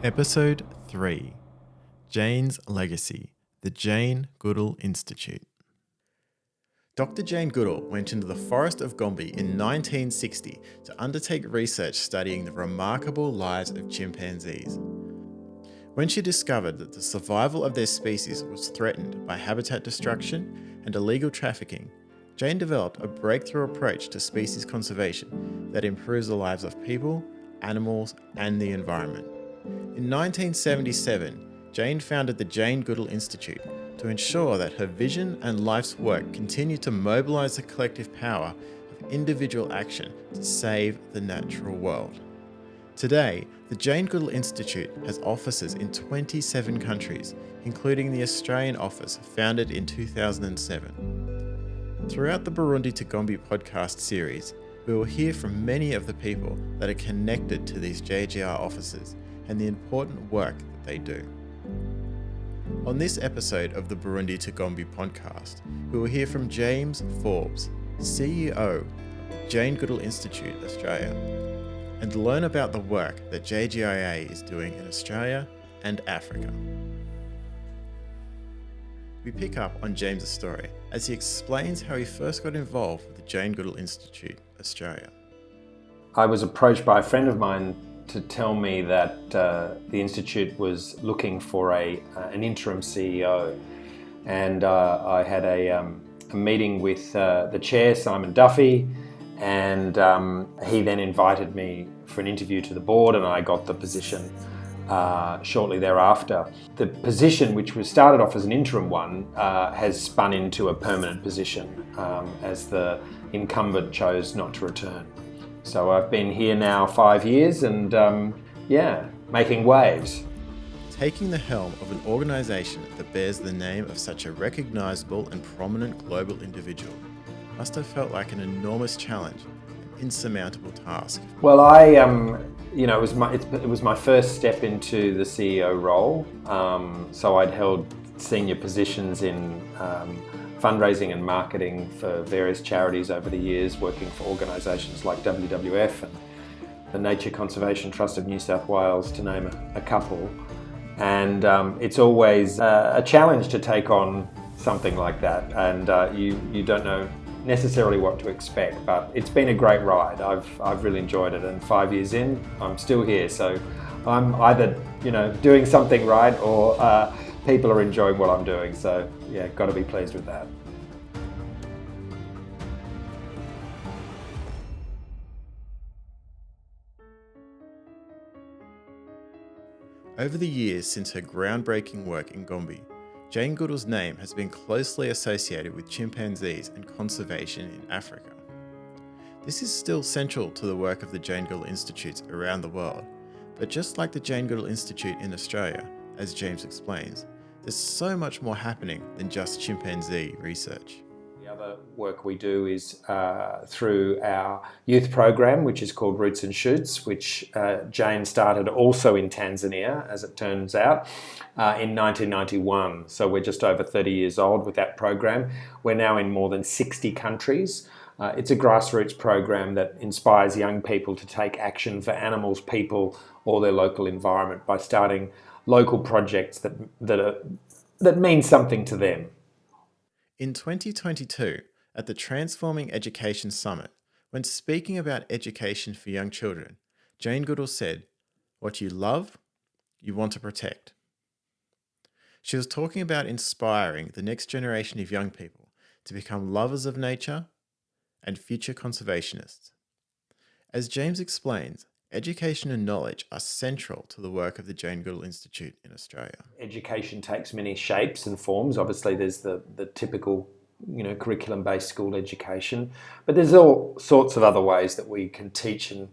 Episode 3 Jane's Legacy, the Jane Goodall Institute. Dr. Jane Goodall went into the forest of Gombe in 1960 to undertake research studying the remarkable lives of chimpanzees. When she discovered that the survival of their species was threatened by habitat destruction and illegal trafficking, Jane developed a breakthrough approach to species conservation that improves the lives of people, animals, and the environment. In 1977, Jane founded the Jane Goodall Institute to ensure that her vision and life's work continued to mobilise the collective power of individual action to save the natural world. Today, the Jane Goodall Institute has offices in 27 countries, including the Australian office founded in 2007. Throughout the Burundi to Gombe podcast series, we will hear from many of the people that are connected to these JGIA offices and the important work that they do. On this episode of the Burundi to Gombe podcast, we will hear from James Forbes, CEO of Jane Goodall Institute Australia, and learn about the work that JGIA is doing in Australia and Africa. We pick up on James' story as he explains how he first got involved with the Jane Goodall Institute Australia. I was approached by a friend of mine to tell me that the Institute was looking for an interim CEO. And I had a meeting with the chair, Simon Duffy, and he then invited me for an interview to the board, and I got the position shortly thereafter. The position, which was started off as an interim one, has spun into a permanent position as the incumbent chose not to return. So I've been here now 5 years and making waves. Taking the helm of an organisation that bears the name of such a recognisable and prominent global individual must have felt like an enormous challenge, an insurmountable task. Well, it was my first step into the CEO role. So I'd held senior positions in fundraising and marketing for various charities over the years, working for organisations like WWF and the Nature Conservation Trust of New South Wales, to name a couple. And it's always a challenge to take on something like that, and you don't know necessarily what to expect, but it's been a great ride. I've really enjoyed it, and 5 years in, I'm still here. So I'm either doing something right or people are enjoying what I'm doing. So yeah, got to be pleased with that. Over the years since her groundbreaking work in Gombe, Jane Goodall's name has been closely associated with chimpanzees and conservation in Africa. This is still central to the work of the Jane Goodall Institutes around the world, but just like the Jane Goodall Institute in Australia, as James explains, there's so much more happening than just chimpanzee research. The other work we do is through our youth program, which is called Roots and Shoots, which Jane started also in Tanzania, as it turns out, in 1991. So we're just over 30 years old with that program. We're now in more than 60 countries. It's a grassroots program that inspires young people to take action for animals, people, or their local environment by starting local projects that mean something to them. In 2022, at the Transforming Education Summit, when speaking about education for young children, Jane Goodall said, "What you love, you want to protect." She was talking about inspiring the next generation of young people to become lovers of nature and future conservationists. As James explains, education and knowledge are central to the work of the Jane Goodall Institute in Australia. Education takes many shapes and forms. Obviously, there's the typical, curriculum-based school education, but there's all sorts of other ways that we can teach and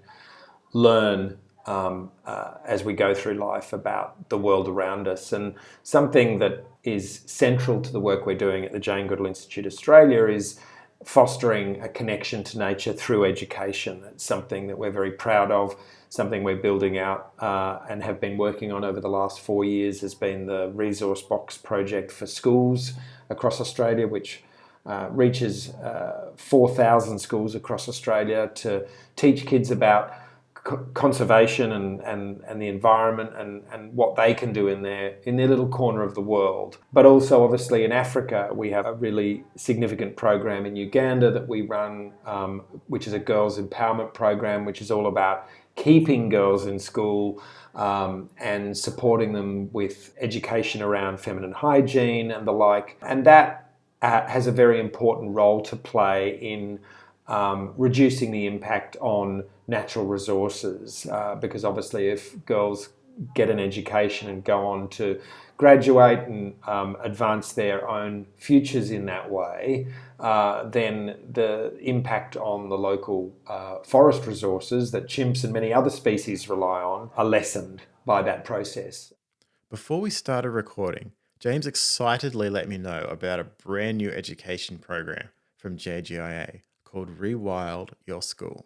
learn as we go through life about the world around us. And something that is central to the work we're doing at the Jane Goodall Institute Australia is fostering a connection to nature through education. It's something that we're very proud of, something we're building out and have been working on over the last 4 years has been the Resource Box project for schools across Australia, which reaches 4,000 schools across Australia to teach kids about conservation and the environment and what they can do in their little corner of the world. But also, obviously, in Africa, we have a really significant program in Uganda that we run, which is a girls' empowerment program, which is all about keeping girls in school and supporting them with education around feminine hygiene and the like. And that has a very important role to play in reducing the impact on natural resources, because obviously if girls get an education and go on to graduate and advance their own futures in that way, then the impact on the local forest resources that chimps and many other species rely on are lessened by that process. Before we started recording, James excitedly let me know about a brand new education program from JGIA called Rewild Your School.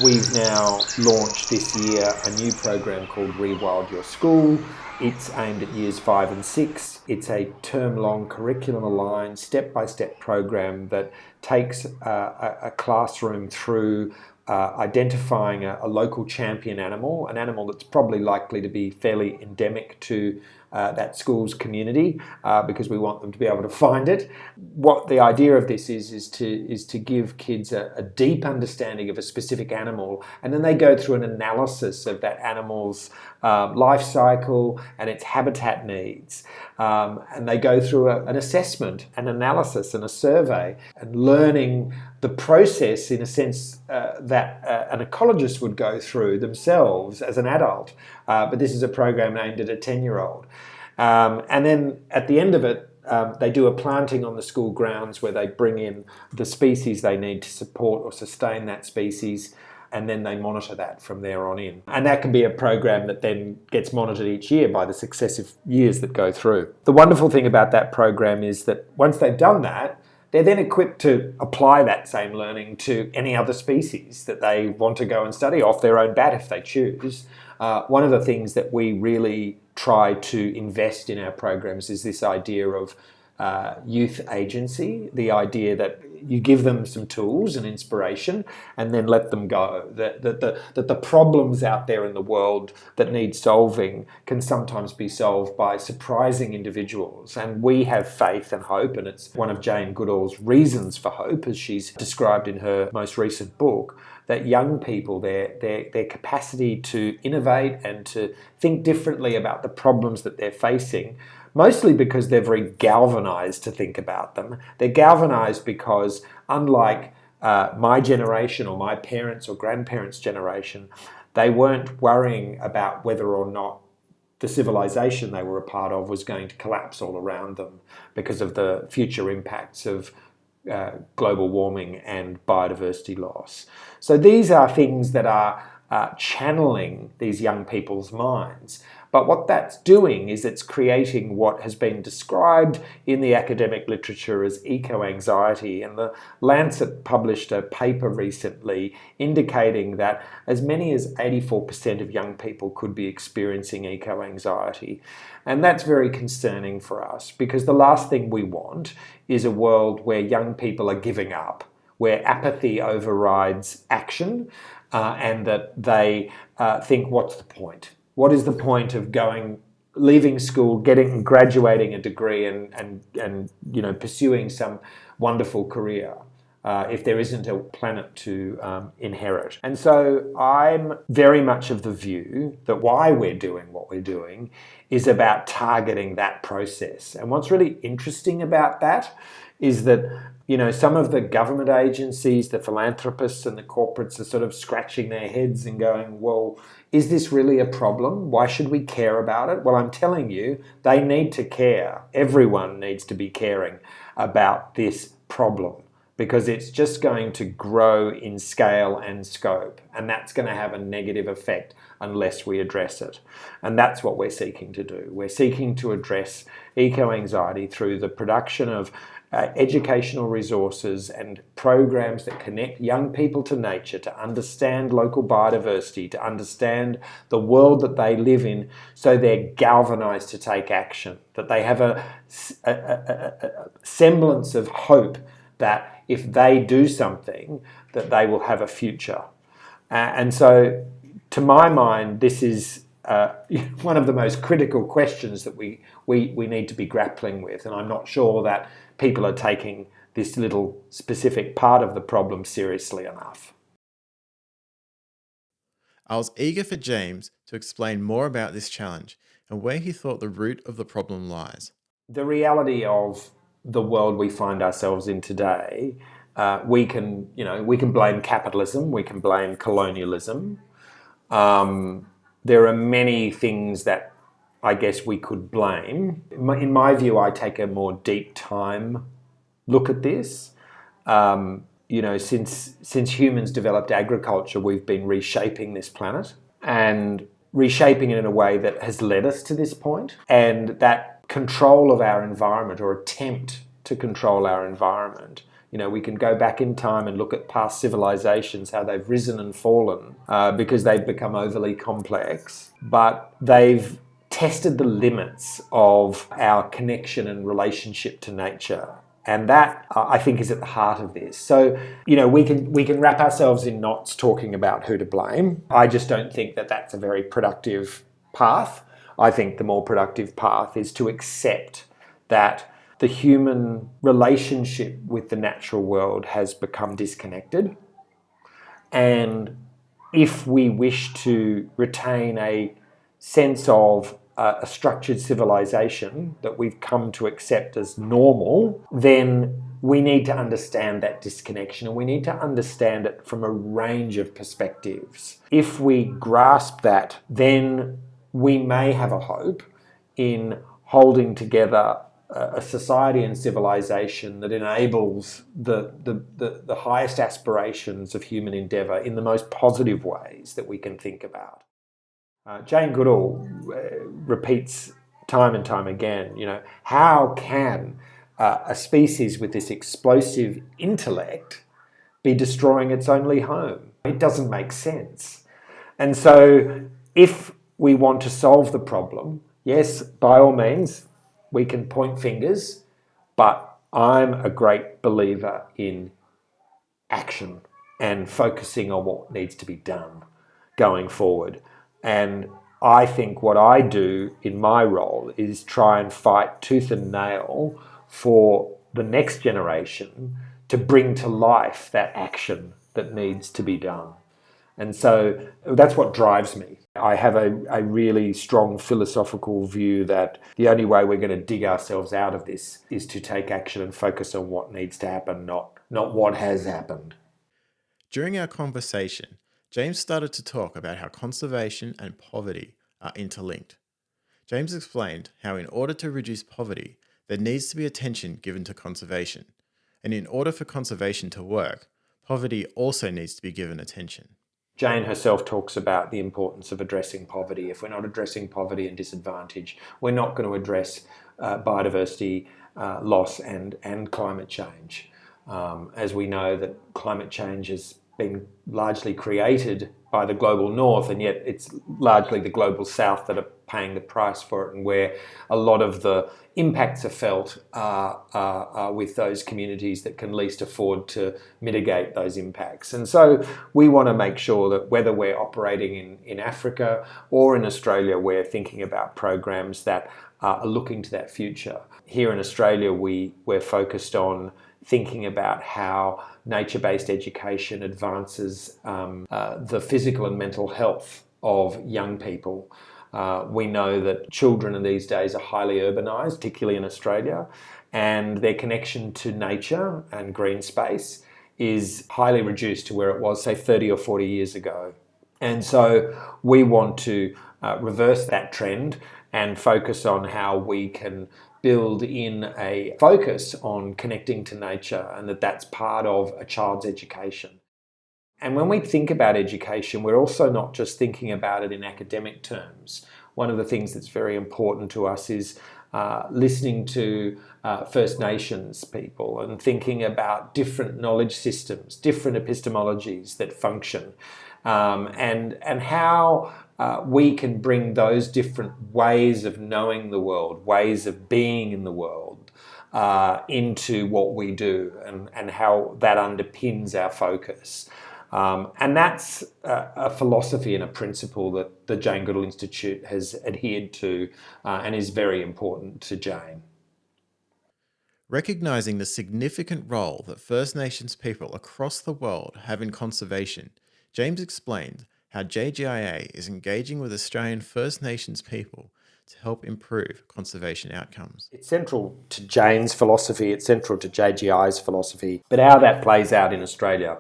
We've now launched this year a new program called Rewild Your School. It's aimed at years 5 and 6. It's a term-long curriculum-aligned, step-by-step program that takes a classroom through identifying a local champion animal, an animal that's probably likely to be fairly endemic to that school's community, because we want them to be able to find it. What the idea of this is to give kids a deep understanding of a specific animal, and then they go through an analysis of that animal's life cycle and its habitat needs. And they go through an assessment, an analysis and a survey, and learning the process in a sense that an ecologist would go through themselves as an adult. But this is a program aimed at a 10-year-old. And then at the end of it, they do a planting on the school grounds where they bring in the species they need to support or sustain that species, and then they monitor that from there on in. And that can be a program that then gets monitored each year by the successive years that go through. The wonderful thing about that program is that once they've done that, they're then equipped to apply that same learning to any other species that they want to go and study off their own bat if they choose. One of the things that we really try to invest in our programs is this idea of youth agency, the idea that you give them some tools and inspiration and then let them go. That the problems out there in the world that need solving can sometimes be solved by surprising individuals. And we have faith and hope, and it's one of Jane Goodall's reasons for hope, as she's described in her most recent book, that young people, their capacity to innovate and to think differently about the problems that they're facing, mostly because they're very galvanized to think about them. They're galvanized because, unlike my generation or my parents' or grandparents' generation, they weren't worrying about whether or not the civilization they were a part of was going to collapse all around them because of the future impacts of global warming and biodiversity loss. So these are things that are channeling these young people's minds. But what that's doing is it's creating what has been described in the academic literature as eco-anxiety. And the Lancet published a paper recently indicating that as many as 84% of young people could be experiencing eco-anxiety. And that's very concerning for us, because the last thing we want is a world where young people are giving up, where apathy overrides action, and that they think, what's the point? What is the point of leaving school, graduating a degree and pursuing some wonderful career if there isn't a planet to inherit? And so I'm very much of the view that why we're doing what we're doing is about targeting that process. And what's really interesting about that is that some of the government agencies, the philanthropists and the corporates are sort of scratching their heads and going, well, is this really a problem? Why should we care about it? Well, I'm telling you, they need to care. Everyone needs to be caring about this problem, because it's just going to grow in scale and scope, and that's going to have a negative effect unless we address it. And that's what we're seeking to do. We're seeking to address eco-anxiety through the production of educational resources and programs that connect young people to nature, to understand local biodiversity, to understand the world that they live in, so they're galvanized to take action, that they have a semblance of hope that if they do something, that they will have a future. And so, to my mind, this is one of the most critical questions that we need to be grappling with. And I'm not sure that people are taking this little specific part of the problem seriously enough. I was eager for James to explain more about this challenge and where he thought the root of the problem lies. The reality of the world we find ourselves in today, we can blame capitalism, we can blame colonialism. There are many things that I guess we could blame. In my view, I take a more deep time look at this. Since humans developed agriculture, we've been reshaping this planet and reshaping it in a way that has led us to this point. And that control of our environment, or attempt to control our environment, we can go back in time and look at past civilizations, how they've risen and fallen because they've become overly complex, but they've tested the limits of our connection and relationship to nature. And that, I think, is at the heart of this. So, we can wrap ourselves in knots talking about who to blame. I just don't think that that's a very productive path. I think the more productive path is to accept that the human relationship with the natural world has become disconnected. And if we wish to retain a sense of a structured civilization that we've come to accept as normal, then we need to understand that disconnection, and we need to understand it from a range of perspectives. If we grasp that, then we may have a hope in holding together a society and civilization that enables the highest aspirations of human endeavour in the most positive ways that we can think about. Jane Goodall repeats time and time again, how can a species with this explosive intellect be destroying its only home? It doesn't make sense. And so if we want to solve the problem, yes, by all means, we can point fingers, but I'm a great believer in action and focusing on what needs to be done going forward. And I think what I do in my role is try and fight tooth and nail for the next generation to bring to life that action that needs to be done. And so that's what drives me. I have a really strong philosophical view that the only way we're going to dig ourselves out of this is to take action and focus on what needs to happen, not what has happened. During our conversation, James started to talk about how conservation and poverty are interlinked. James explained how in order to reduce poverty, there needs to be attention given to conservation. And in order for conservation to work, poverty also needs to be given attention. Jane herself talks about the importance of addressing poverty. If we're not addressing poverty and disadvantage, we're not going to address biodiversity loss and climate change. As we know, that climate change has been largely created by the global north, and yet it's largely the global south that are paying the price for it, and where a lot of the impacts are felt with those communities that can least afford to mitigate those impacts. And so we want to make sure that whether we're operating in Africa or in Australia, we're thinking about programs that are looking to that future. Here in Australia, we're focused on thinking about how nature-based education advances the physical and mental health of young people. We know that children in these days are highly urbanised, particularly in Australia, and their connection to nature and green space is highly reduced to where it was, say, 30 or 40 years ago. And so we want to reverse that trend and focus on how we can build in a focus on connecting to nature, and that's part of a child's education. And when we think about education, we're also not just thinking about it in academic terms. One of the things that's very important to us is listening to First Nations people and thinking about different knowledge systems, different epistemologies that function, and how we can bring those different ways of knowing the world, ways of being in the world, into what we do and how that underpins our focus. And that's a philosophy and a principle that the Jane Goodall Institute has adhered to and is very important to Jane. Recognising the significant role that First Nations people across the world have in conservation, James explained how JGIA is engaging with Australian First Nations people to help improve conservation outcomes. It's central to Jane's philosophy, it's central to JGI's philosophy, but how that plays out in Australia.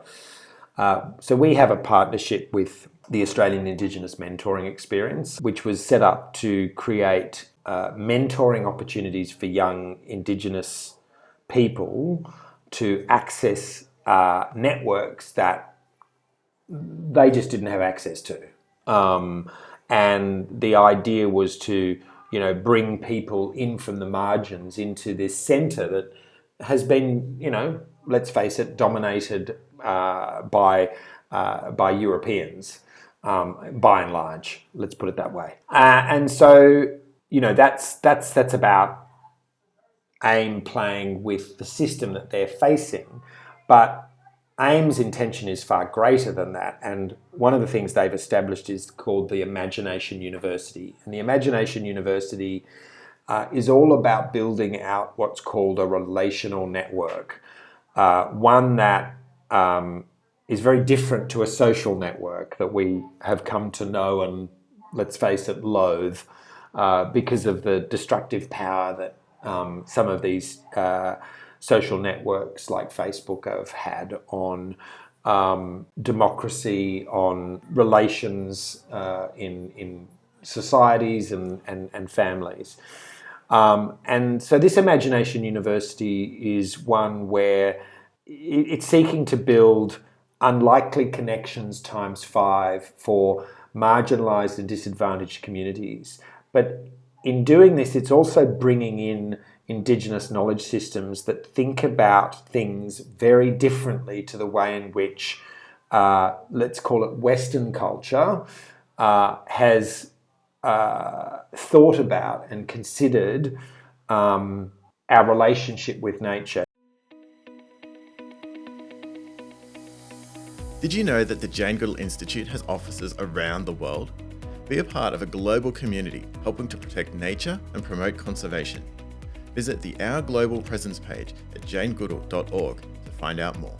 So we have a partnership with the Australian Indigenous Mentoring Experience, which was set up to create mentoring opportunities for young Indigenous people to access networks that they just didn't have access to. And the idea was to, bring people in from the margins into this centre that has been, let's face it, dominated by Europeans, by and large. Let's put it that way. And so, that's about AIM playing with the system that they're facing, but AIM's intention is far greater than that, and one of the things they've established is called the Imagination University. And the Imagination University is all about building out what's called a relational network, one that is very different to a social network that we have come to know and, let's face it, loathe because of the destructive power that some of these social networks like Facebook have had on democracy, on relations in societies and families. And so this Imagination University is one where it's seeking to build unlikely connections times 5 for marginalised and disadvantaged communities. But in doing this, it's also bringing in Indigenous knowledge systems that think about things very differently to the way in which, let's call it Western culture, has thought about and considered our relationship with nature. Did you know that the Jane Goodall Institute has offices around the world? Be a part of a global community helping to protect nature and promote conservation. Visit the Our Global Presence page at janegoodall.org to find out more.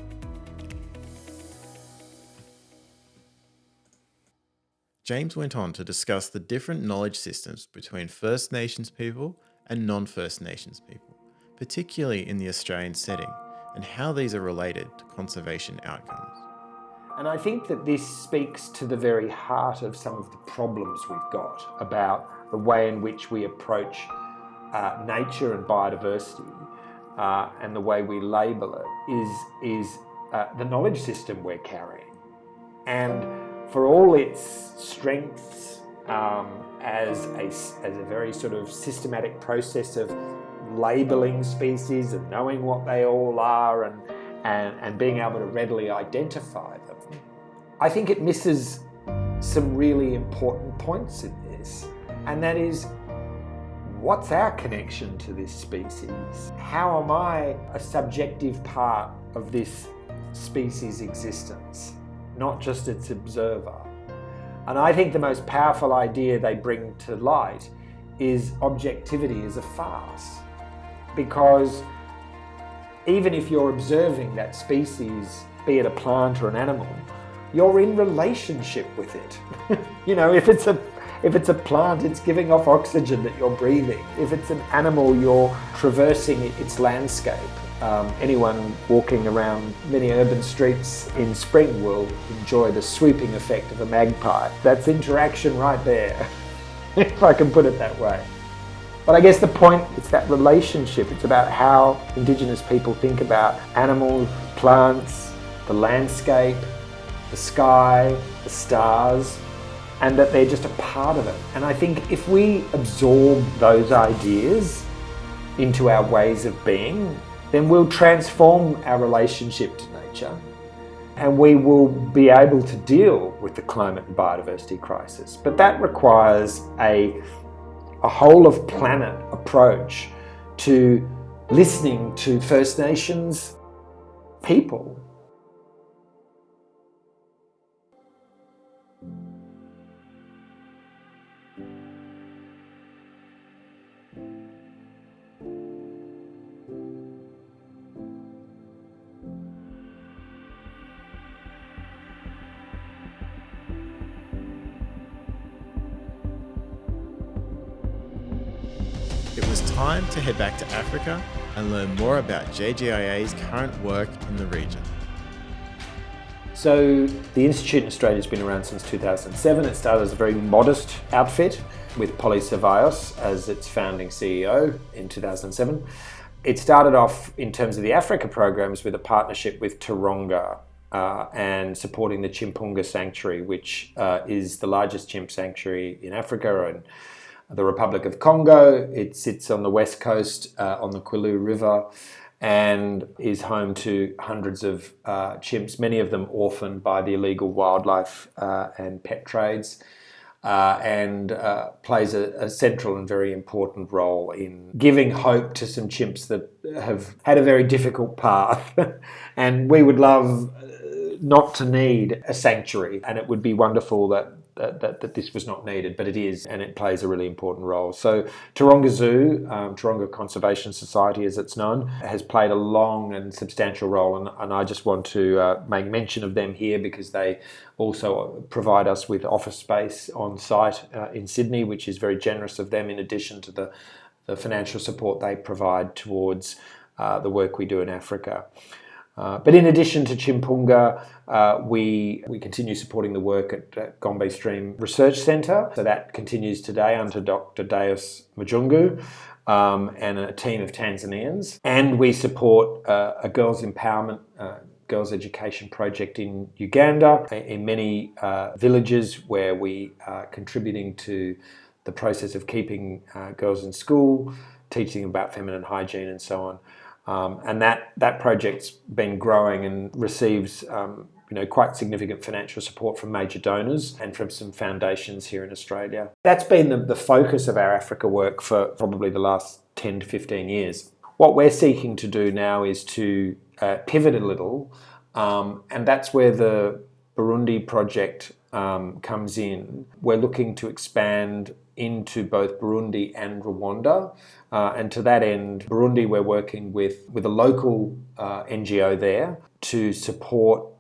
James went on to discuss the different knowledge systems between First Nations people and non-First Nations people, particularly in the Australian setting, and how these are related to conservation outcomes. And I think that this speaks to the very heart of some of the problems we've got about the way in which we approach nature and biodiversity and the way we label it is the knowledge system we're carrying. And for all its strengths as a very sort of systematic process of labeling species and knowing what they all are and being able to readily identify them, I think it misses some really important points in this, and that is, what's our connection to this species? How am I a subjective part of this species' existence, not just its observer? And I think the most powerful idea they bring to light is objectivity is a farce, because even if you're observing that species, be it a plant or an animal, you're in relationship with it. If it's a plant, it's giving off oxygen that you're breathing. If it's an animal, you're traversing its landscape. Anyone walking around many urban streets in spring will enjoy the swooping effect of a magpie. That's interaction right there, if I can put it that way. But I guess the point, it's that relationship. It's about how Indigenous people think about animals, plants, the landscape, the sky, the stars, and that they're just a part of it. And I think if we absorb those ideas into our ways of being, then we'll transform our relationship to nature, and we will be able to deal with the climate and biodiversity crisis. But that requires a whole of planet approach to listening to First Nations people. It was time to head back to Africa and learn more about JGIA's current work in the region. So the Institute in Australia has been around since 2007. It started as a very modest outfit with Polly Cevallos as its founding CEO in 2007. It started off in terms of the Africa programs with a partnership with Taronga and supporting the Chimpunga Sanctuary, which is the largest chimp sanctuary in Africa and the Republic of Congo. It sits on the west coast on the Kwilu River and is home to hundreds of chimps, many of them orphaned by the illegal wildlife and pet trades, and plays a central and very important role in giving hope to some chimps that have had a very difficult path. And we would love not to need a sanctuary, and it would be wonderful that this was not needed, but it is, and it plays a really important role. So Taronga Zoo, Taronga Conservation Society as it's known, has played a long and substantial role, and I just want to make mention of them here because they also provide us with office space on site in Sydney, which is very generous of them in addition to the financial support they provide towards the work we do in Africa. But in addition to Chimpunga, we continue supporting the work at Gombe Stream Research Centre. So that continues today under Dr. Deus Majungu and a team of Tanzanians. And we support a girls' empowerment, girls' education project in Uganda, in many villages where we are contributing to the process of keeping girls in school, teaching about feminine hygiene and so on. And that project's been growing and receives quite significant financial support from major donors and from some foundations here in Australia. That's been the focus of our Africa work for probably the last 10 to 15 years. What we're seeking to do now is to pivot a little, and that's where the Burundi project comes in. We're looking to expand into both Burundi and Rwanda. And to that end, Burundi, we're working with a local NGO there to support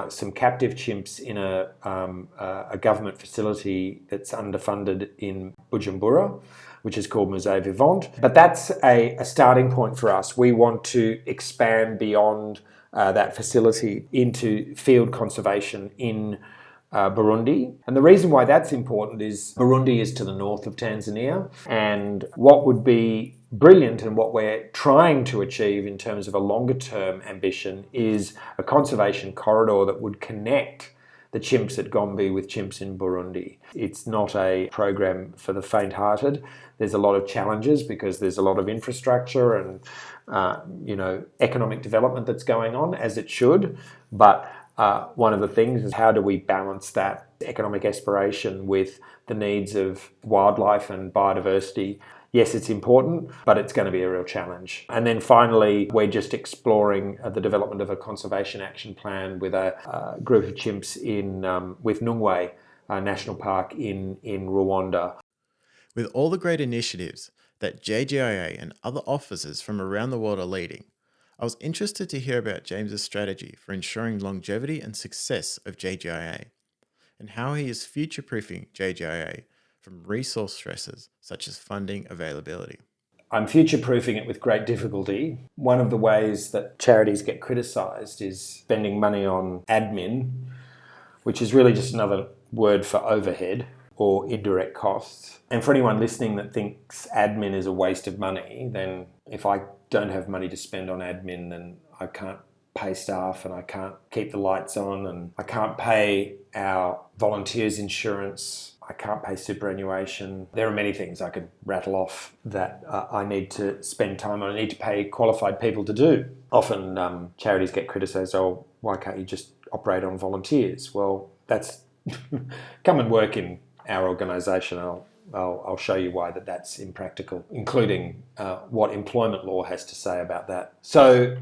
some captive chimps in a government facility that's underfunded in Bujumbura, which is called Musée Vivant. But that's a starting point for us. We want to expand beyond that facility into field conservation in Burundi. And the reason why that's important is Burundi is to the north of Tanzania, and what would be brilliant and what we're trying to achieve in terms of a longer term ambition is a conservation corridor that would connect the chimps at Gombe with chimps in Burundi. It's not a program for the faint-hearted. There's a lot of challenges because there's a lot of infrastructure and economic development that's going on, as it should, but one of the things is how do we balance that economic aspiration with the needs of wildlife and biodiversity. Yes, it's important, but it's going to be a real challenge. And then finally, we're just exploring the development of a conservation action plan with a group of chimps with Nungwe National Park in Rwanda. With all the great initiatives that JGIA and other offices from around the world are leading, I was interested to hear about James's strategy for ensuring longevity and success of JGIA, and how he is future-proofing JGIA from resource stresses such as funding availability. I'm future-proofing it with great difficulty. One of the ways that charities get criticised is spending money on admin, which is really just another word for overhead or indirect costs. And for anyone listening that thinks admin is a waste of money, then if I don't have money to spend on admin, then I can't pay staff and I can't keep the lights on and I can't pay our volunteers insurance, I can't pay superannuation. There are many things I could rattle off that I need to spend time on. I need to pay qualified people to do. Often charities get criticised, oh, why can't you just operate on volunteers? Well, that's come and work in our organisation. I'll I'll show you why that's impractical, including what employment law has to say about that. So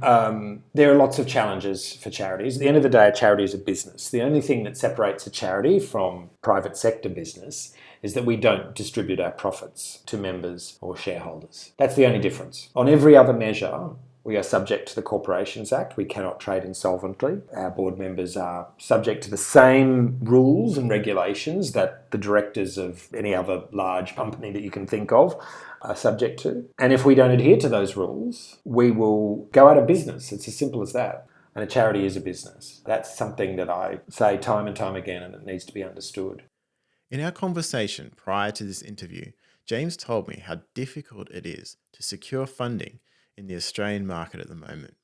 there are lots of challenges for charities. At the end of the day, a charity is a business. The only thing that separates a charity from private sector business is that we don't distribute our profits to members or shareholders. That's the only difference. On every other measure, we are subject to the Corporations Act. We cannot trade insolvently. Our board members are subject to the same rules and regulations that the directors of any other large company that you can think of are subject to. And if we don't adhere to those rules, we will go out of business. It's as simple as that. And a charity is a business. That's something that I say time and time again, and it needs to be understood. In our conversation prior to this interview, James told me how difficult it is to secure funding in the Australian market at the moment.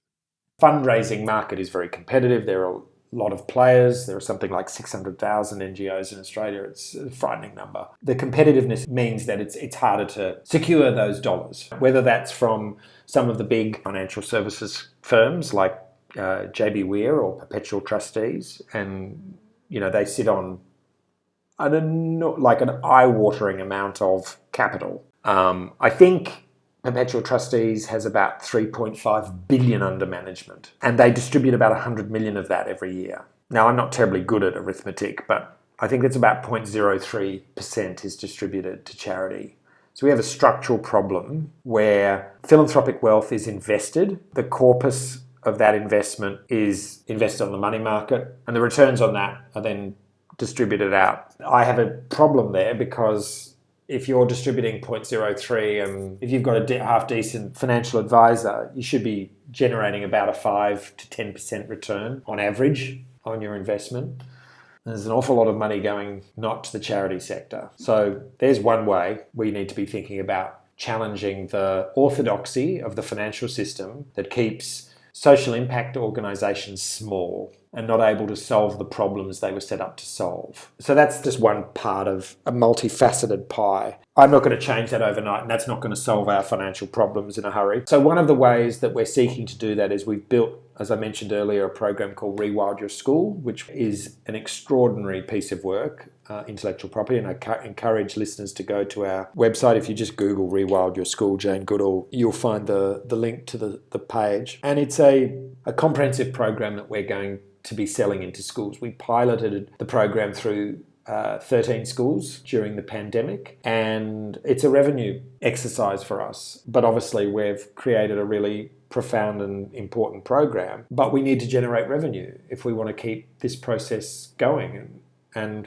Fundraising market is very competitive. There are a lot of players. There are something like 600,000 NGOs in Australia. It's a frightening number. The competitiveness means that it's harder to secure those dollars, whether that's from some of the big financial services firms like JBWere or Perpetual Trustees, and they sit on like an eye-watering amount of capital. I think Perpetual Trustees has about 3.5 billion under management, and they distribute about 100 million of that every year. Now, I'm not terribly good at arithmetic, but I think it's about 0.03% is distributed to charity. So we have a structural problem where philanthropic wealth is invested, the corpus of that investment is invested on the money market, and the returns on that are then distributed out. I have a problem there because if you're distributing 0.03 and if you've got a half-decent financial advisor, you should be generating about a 5 to 10% return on average on your investment. There's an awful lot of money going not to the charity sector. So there's one way we need to be thinking about challenging the orthodoxy of the financial system that keeps social impact organisations small and not able to solve the problems they were set up to solve. So that's just one part of a multifaceted pie. I'm not going to change that overnight, and that's not going to solve our financial problems in a hurry. So one of the ways that we're seeking to do that is we've built, as I mentioned earlier, a program called Rewild Your School, which is an extraordinary piece of work, intellectual property, and I encourage listeners to go to our website. If you just Google Rewild Your School, Jane Goodall, you'll find the link to the page. And it's a comprehensive program that we're going to be selling into schools. We piloted the program through 13 schools during the pandemic, and it's a revenue exercise for us. But obviously we've created a really profound and important program, but we need to generate revenue if we want to keep this process going. And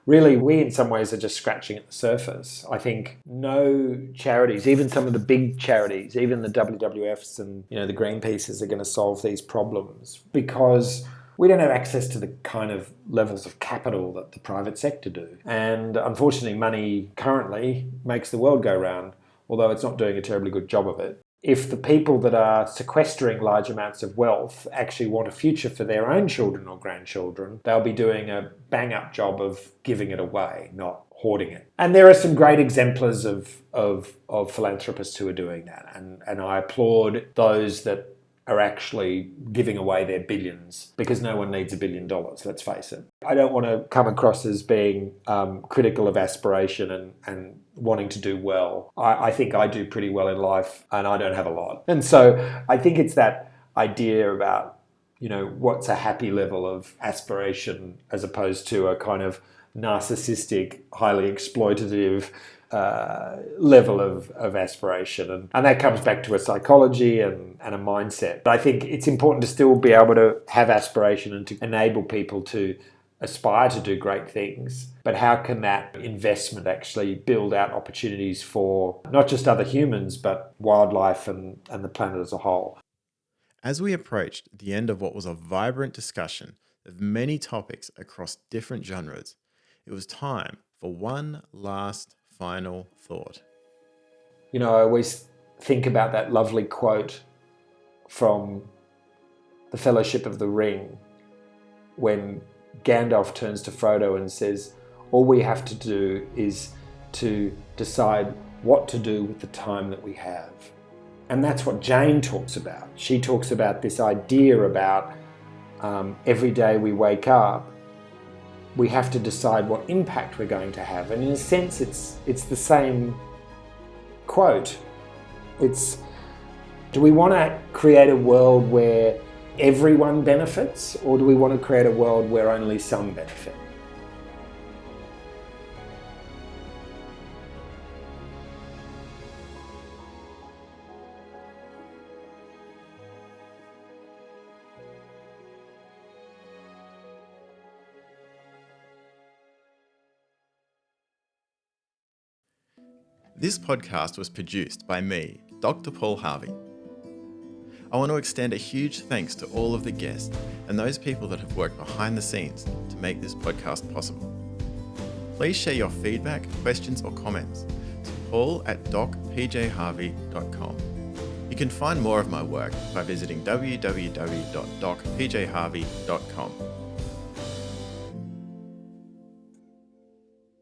really, we in some ways are just scratching at the surface. I think no charities, even some of the big charities, even the WWFs and the Greenpeaces are going to solve these problems because we don't have access to the kind of levels of capital that the private sector do. And unfortunately, money currently makes the world go round, although it's not doing a terribly good job of it. If the people that are sequestering large amounts of wealth actually want a future for their own children or grandchildren, they'll be doing a bang-up job of giving it away, not hoarding it. And there are some great exemplars of philanthropists who are doing that. And I applaud those that are actually giving away their billions, because no one needs $1 billion, let's face it. I don't want to come across as being critical of aspiration and wanting to do well. I think I do pretty well in life, and I don't have a lot. And so I think it's that idea about, what's a happy level of aspiration as opposed to a kind of narcissistic, highly exploitative level of aspiration. And that comes back to a psychology and a mindset. But I think it's important to still be able to have aspiration and to enable people to aspire to do great things. But how can that investment actually build out opportunities for not just other humans, but wildlife and the planet as a whole? As we approached the end of what was a vibrant discussion of many topics across different genres, it was time for one last final thought. I always think about that lovely quote from the Fellowship of the Ring when Gandalf turns to Frodo and says, all we have to do is to decide what to do with the time that we have. And that's what Jane talks about. She talks about this idea about every day we wake up, we have to decide what impact we're going to have. And in a sense, it's the same quote. It's, do we want to create a world where everyone benefits, or do we want to create a world where only some benefit? This podcast was produced by me, Dr. Paul Harvey. I want to extend a huge thanks to all of the guests and those people that have worked behind the scenes to make this podcast possible. Please share your feedback, questions or comments to paul@docpjharvey.com. You can find more of my work by visiting www.docpjharvey.com.